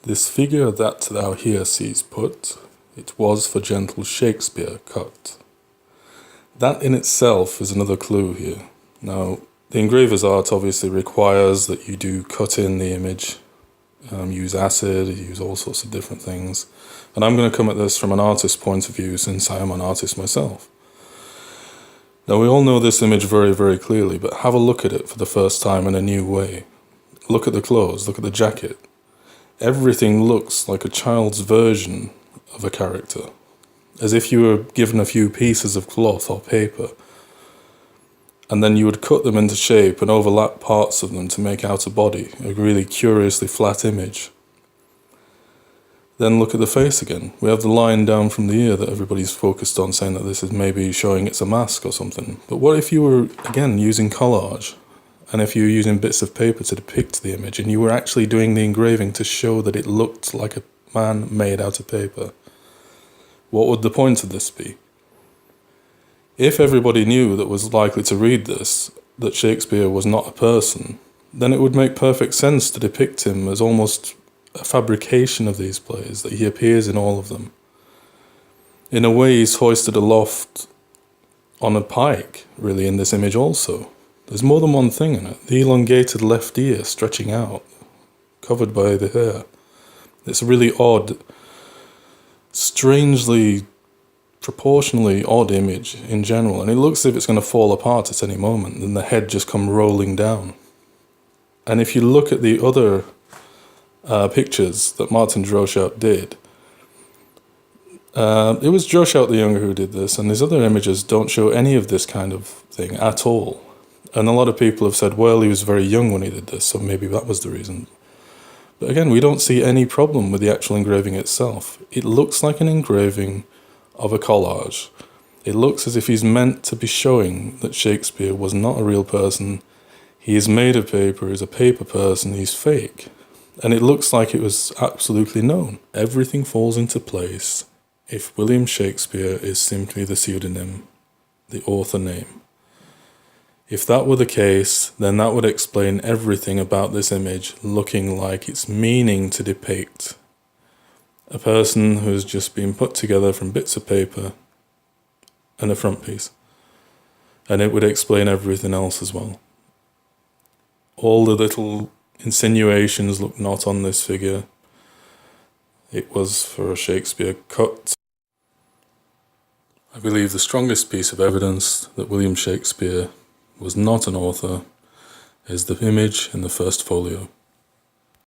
This figure that thou here seest put, it was for gentle Shakespeare cut. That in itself is another clue here. Now, the engraver's art obviously requires that you do cut in the image, use acid, use all sorts of different things. And I'm going to come at this from an artist's point of view since I am an artist myself. Now, we all know this image very, very clearly, but have a look at it for the first time in a new way. Look at the clothes, look at the jacket. Everything looks like a child's version of a character, as if you were given a few pieces of cloth or paper, and then you would cut them into shape and overlap parts of them to make out a body, a really curiously flat image. Then look at the face again. We have the line down from the ear that everybody's focused on, saying that this is maybe showing it's a mask or something. But what if you were, again, using collage? And if you were using bits of paper to depict the image, and you were actually doing the engraving to show that it looked like a man made out of paper? What would the point of this be? If everybody knew that was likely to read this, that Shakespeare was not a person, then it would make perfect sense to depict him as almost a fabrication of these plays, that he appears in all of them. In a way, he's hoisted aloft on a pike, really, in this image also. There's more than one thing in it. The elongated left ear stretching out, covered by the hair. It's a really odd, strangely, proportionally odd image in general, and it looks as if it's going to fall apart at any moment, and the head just come rolling down. And if you look at the other pictures that Martin Droeshout did, it was Droeshout the Younger who did this, and his other images don't show any of this kind of thing at all. And a lot of people have said, well, he was very young when he did this, so maybe that was the reason. But again, we don't see any problem with the actual engraving itself. It looks like an engraving of a collage. It looks as if he's meant to be showing that Shakespeare was not a real person. He is made of paper, he's a paper person, he's fake. And it looks like it was absolutely known. Everything falls into place if William Shakespeare is simply the pseudonym, the author name. If that were the case, then that would explain everything about this image looking like it's meaning to depict a person who's just been put together from bits of paper and a front piece. And it would explain everything else as well. All the little insinuations look not on this figure. It was for a Shakespeare cut. I believe the strongest piece of evidence that William Shakespeare was not an author is the image in the first folio.